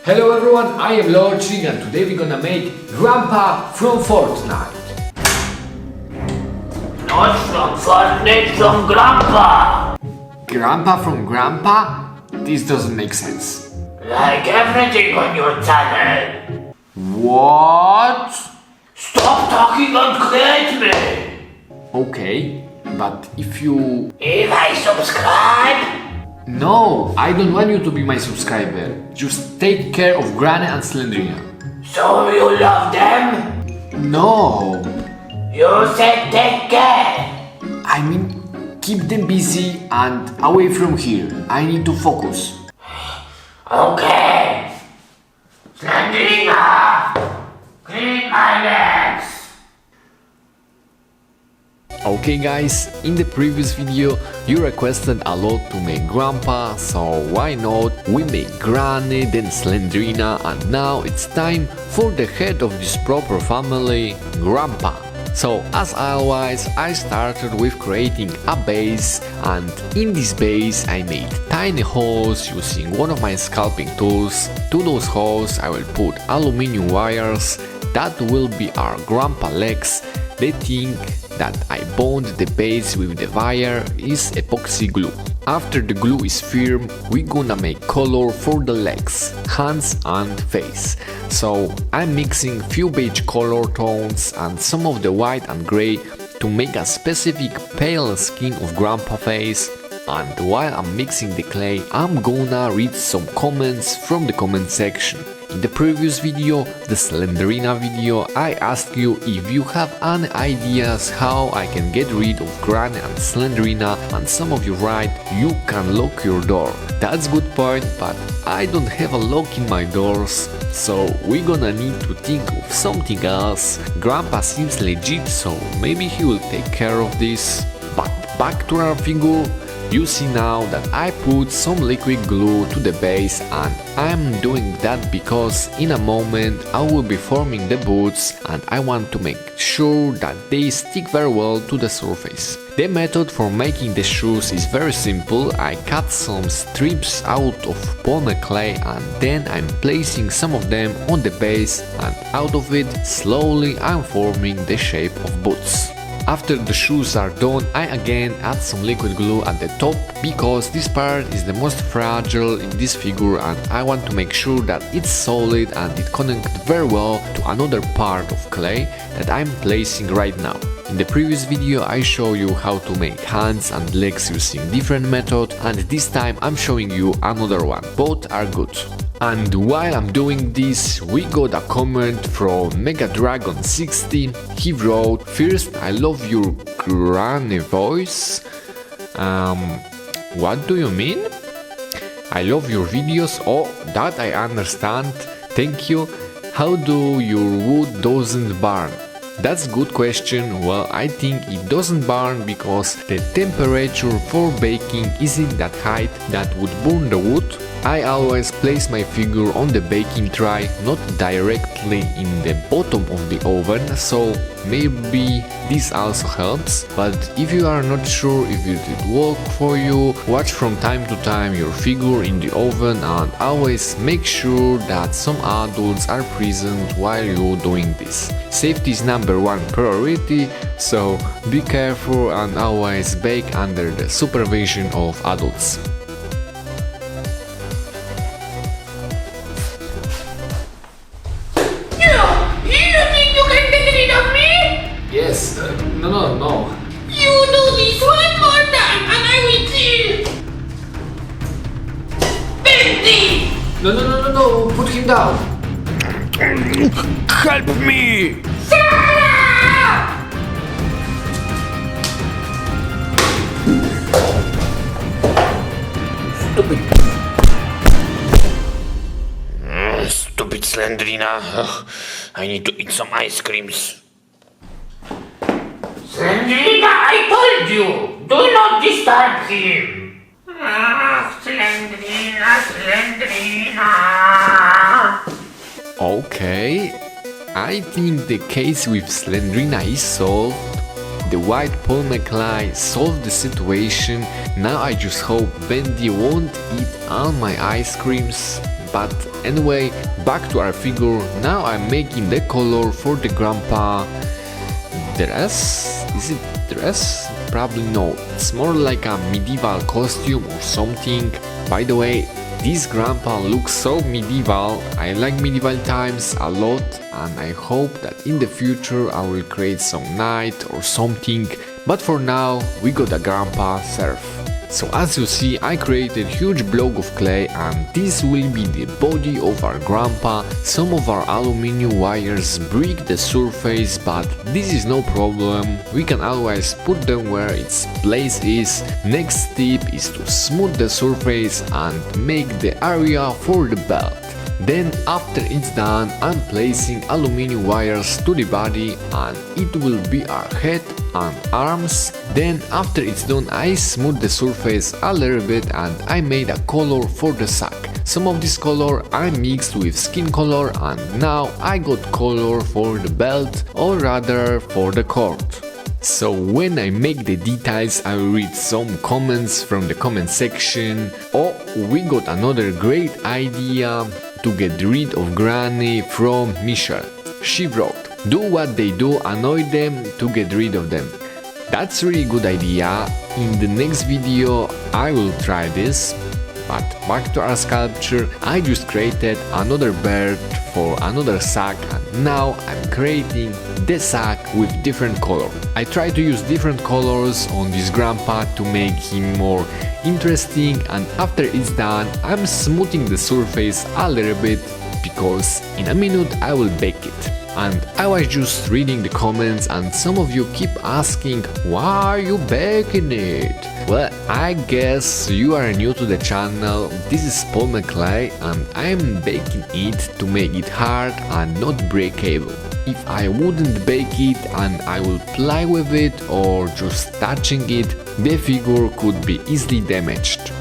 Hello everyone, I am LoreChirik and today we're gonna make Grandpa from Fortnite. Not from Fortnite, from Grandpa! Grandpa from Grandpa? This doesn't make sense. Like everything on your channel. What? Stop talking and create me! Okay, but if you... If I subscribe? No, I don't want you to be my subscriber. Just take care of Granny and Slendrina. So you love them? No. You said take care. I mean, keep them busy and away from here. I need to focus. Okay. Slendrina, clean my legs. Okay guys, in the previous video you requested a lot to make Grandpa, so why not we make Granny, then Slendrina, and now it's time for the head of this proper family, Grandpa. So as always, I started with creating a base, and in this base I made tiny holes using one of my sculpting tools. To those holes I will put aluminium wires. That will be our Grandpa legs. The thing that I bond the base with the wire is epoxy glue. After the glue is firm, we gonna make color for the legs, hands and face. So I'm mixing few beige color tones and some of the white and grey to make a specific pale skin of Grandpa face. And while I'm mixing the clay, I'm gonna read some comments from the comment section. In the previous video, the Slendrina video, I asked you if you have any ideas how I can get rid of Granny and Slendrina, and some of you write you can lock your door. That's good point, but I don't have a lock in my doors, so we're gonna need to think of something else. Grandpa seems legit, so maybe he will take care of this. But back to our figure. You see now that I put some liquid glue to the base, and I'm doing that because in a moment I will be forming the boots and I want to make sure that they stick very well to the surface. The method for making the shoes is very simple. I cut some strips out of polymer clay and then I'm placing some of them on the base, and out of it slowly I'm forming the shape of boots. After the shoes are done, I again add some liquid glue at the top because this part is the most fragile in this figure and I want to make sure that it's solid and it connects very well to another part of clay that I'm placing right now. In the previous video I show you how to make hands and legs using different method, and this time I'm showing you another one. Both are good. And while I'm doing this, we got a comment from MegaDragon60. He wrote, "First, I love your Granny voice." What do you mean? I love your videos. Oh, that I understand. Thank you. How do your wood doesn't burn? That's a good question. Well, I think it doesn't burn because the temperature for baking isn't that high that would burn the wood. I always place my figure on the baking tray, not directly in the bottom of the oven, so maybe this also helps. But if you are not sure if it will work for you, watch from time to time your figure in the oven and always make sure that some adults are present while you're doing this. Safety is #1 priority, so be careful and always bake under the supervision of adults. Yes, no. You do this one more time and I will kill. Bendy! No, put him down. Help me! Stupid Slendrina. I need to eat some ice creams. Slendrina, I told you! Do not disturb him! Slendrina! Okay, I think the case with Slendrina is solved. The white polymer clay solved the situation. Now I just hope Bendy won't eat all my ice creams. but anyway, back to our figure. Now I'm making the color for the grandpa dress. Is it dress? Probably no, it's more like a medieval costume or something. By the way, this grandpa looks so medieval. I like medieval times a lot, and I hope that in the future I will create some knight or something, but for now we got a grandpa serf. So as you see, I created huge block of clay, and this will be the body of our grandpa. Some of our aluminum wires break the surface, but this is no problem, we can always put them where its place is. Next step is to smooth the surface and make the area for the belt. Then after it's done, I'm placing aluminum wires to the body, and it will be our head and arms. Then after it's done, I smooth the surface a little bit and I made a color for the sack. Some of this color I mixed with skin color, and now I got color for the belt, or rather for the cord. So when I make the details, I will read some comments from the comment section. Oh, we got another great idea to get rid of Granny from Michelle. She wrote, do what they do, annoy them to get rid of them. That's a really good idea. In the next video I will try this. But back to our sculpture, I just created another bird for another sack, and now I'm creating the sack with different color. I try to use different colors on this grandpa to make him more interesting, and after it's done, I'm smoothing the surface a little bit because in a minute I will bake it. And I was just reading the comments, and some of you keep asking, why are you baking it? Well, I guess you are new to the channel. This is polymer clay, and I'm baking it to make it hard and not breakable. If I wouldn't bake it and I will play with it or just touching it, the figure could be easily damaged.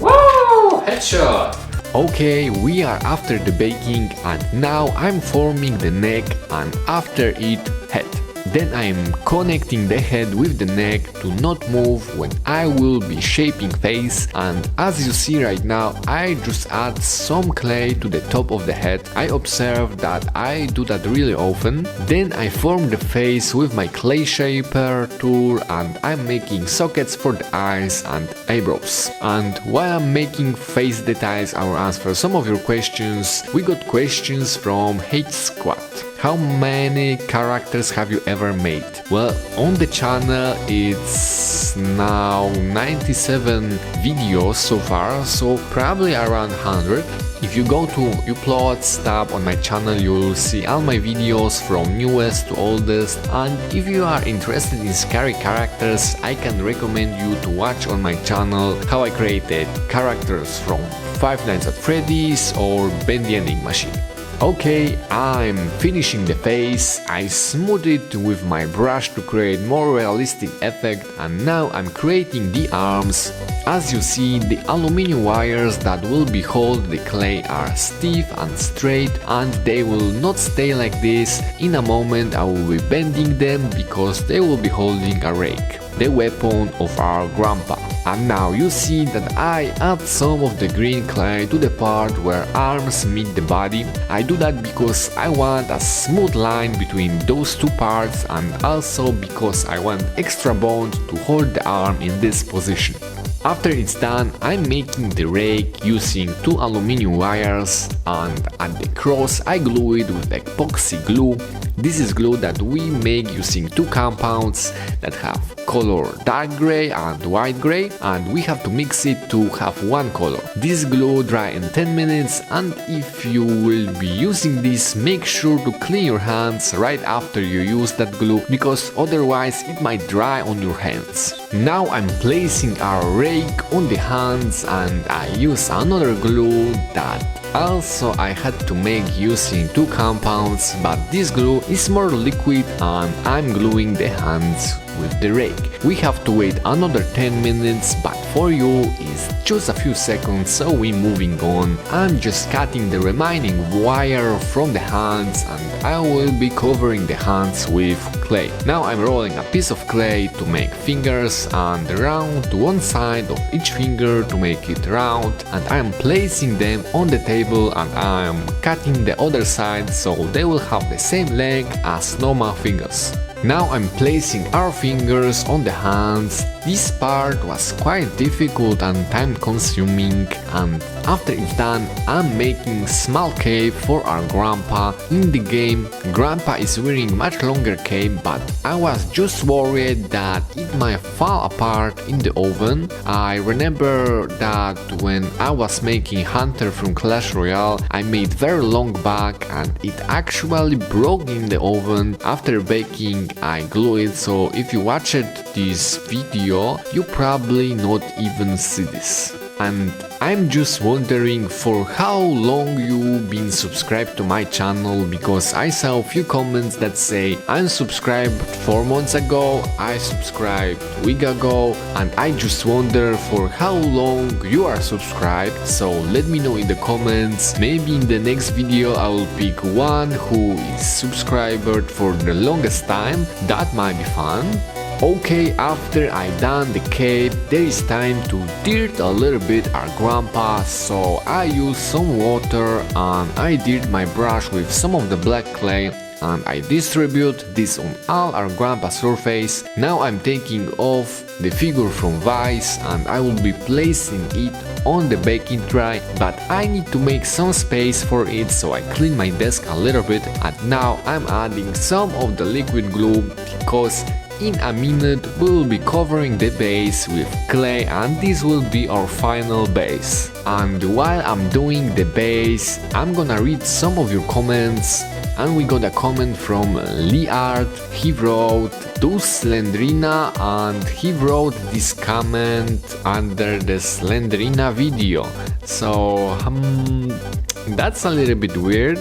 Woo! Headshot! Okay, we are after the baking, and now I'm forming the neck, and after it, head. Then I am connecting the head with the neck to not move when I will be shaping face, and as you see right now, I just add some clay to the top of the head. I observe that I do that really often. Then I form the face with my clay shaper tool, and I'm making sockets for the eyes and eyebrows. And while I'm making face details, I will answer some of your questions. We got questions from Hate Squad. How many characters have you ever made? Well, on the channel it's now 97 videos so far, so probably around 100. If you go to Uploads tab on my channel, you will see all my videos from newest to oldest, and if you are interested in scary characters, I can recommend you to watch on my channel how I created characters from Five Nights at Freddy's or Ben the Ending Machine. Okay, I'm finishing the face. I smooth it with my brush to create more realistic effect, and now I'm creating the arms. As you see, the aluminum wires that will be hold the clay are stiff and straight, and they will not stay like this. In a moment I will be bending them because they will be holding a rake, the weapon of our grandpa. And now you see that I add some of the green clay to the part where arms meet the body. I do that because I want a smooth line between those two parts, and also because I want extra bone to hold the arm in this position. After it's done, I'm making the rake using two aluminum wires, and at the cross I glue it with epoxy glue. This is glue that we make using two compounds that have color dark gray and white gray, and we have to mix it to have one color. This glue dry in 10 minutes, and if you will be using this, make sure to clean your hands right after you use that glue, because otherwise it might dry on your hands. Now I'm placing our rake on the hands, and I use another glue that also I had to make using two compounds, but this glue is more liquid, and I'm gluing the hands with the rake. We have to wait another 10 minutes, but for you it's just a few seconds, so we're moving on. I'm just cutting the remaining wire from the hands, and I will be covering the hands with clay. Now I'm rolling a piece of clay to make fingers and around one side of each finger to make it round, and I'm placing them on the table and I'm cutting the other side so they will have the same length as normal fingers. Now I'm placing our fingers on the hands. This part was quite difficult and time consuming, and after it's done I'm making small cape for our grandpa. In the game grandpa is wearing much longer cape, but I was just worried that it might fall apart in the oven. I remember that when I was making Hunter from Clash Royale I made very long back and it actually broke in the oven. After baking I glue it, so if you watched this video you probably not even see this. And I'm just wondering for how long you been subscribed to my channel, because I saw a few comments that say I'm subscribed 4 months ago, I subscribed a week ago, and I just wonder for how long you are subscribed. So let me know in the comments. Maybe in the next video I will pick one who is subscribed for the longest time. That might be fun. Okay, after I done the cape, there is time to dirt a little bit our grandpa, so I use some water and I dirt my brush with some of the black clay and I distribute this on all our grandpa's surface. Now I'm taking off the figure from Vice and I will be placing it on the baking tray, but I need to make some space for it, so I clean my desk a little bit, and now I'm adding some of the liquid glue because in a minute we will be covering the base with clay and this will be our final base. And while I'm doing the base I'm gonna read some of your comments, and we got a comment from Liard. He wrote to Slendrina and he wrote this comment under the Slendrina video. So that's a little bit weird.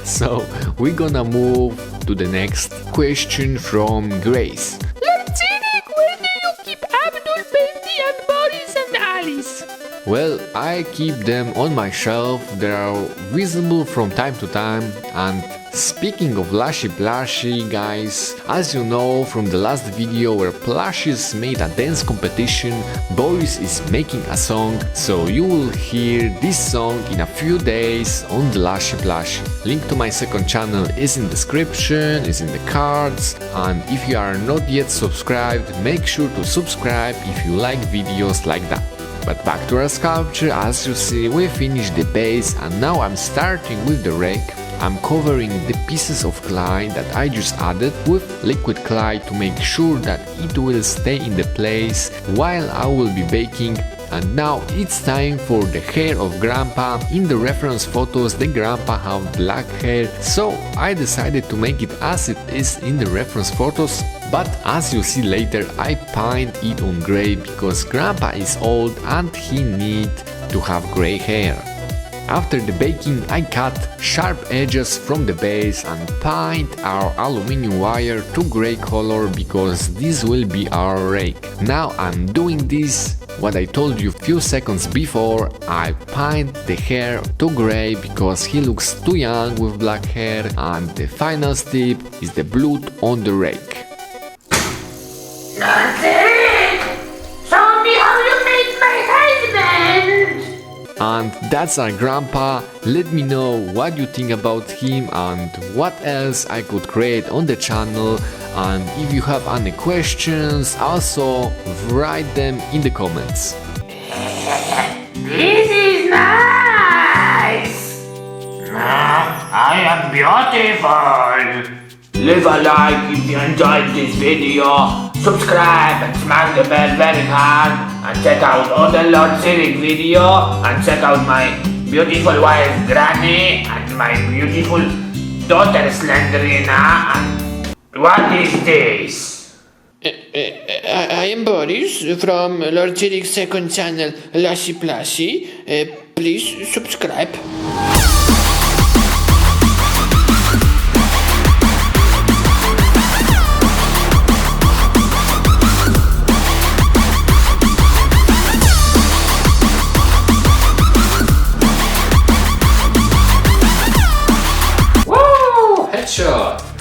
So we're gonna move to the next question from Grace. LoreChirik, where do you keep Abdul, Bendy and Boris and Alice? Well, I keep them on my shelf. They are visible from time to time. And speaking of LoreChirik, guys, as you know from the last video where Plushies made a dance competition, Boris is making a song, so you will hear this song in a few days on the LoreChirik. Link to my second channel is in the description, is in the cards, and if you are not yet subscribed, make sure to subscribe if you like videos like that. But back to our sculpture. As you see, we finished the base and now I'm starting with the rake. I'm covering the pieces of clay that I just added with liquid clay to make sure that it will stay in the place while I will be baking. And now it's time for the hair of grandpa. In the reference photos the grandpa have black hair, so I decided to make it as it is in the reference photos. But as you see later I paint it on grey because grandpa is old and he need to have grey hair. After the baking I cut sharp edges from the base and paint our aluminum wire to grey color because this will be our rake. Now I'm doing this what I told you a few seconds before. I paint the hair to grey because he looks too young with black hair, and the final step is the blood on the rake. LoreChirik, show me how you make my husband! And that's our grandpa. Let me know what you think about him and what else I could create on the channel, and if you have any questions also write them in the comments. This is nice! I am beautiful! Leave a like if you enjoyed this video, subscribe and smash the bell very hard, and check out other LoreChirik video, and check out my beautiful wife Granny and my beautiful daughter Slendrina. And what is this? I am Boris from LoreChirik's second channel, LoreChirik. Please subscribe.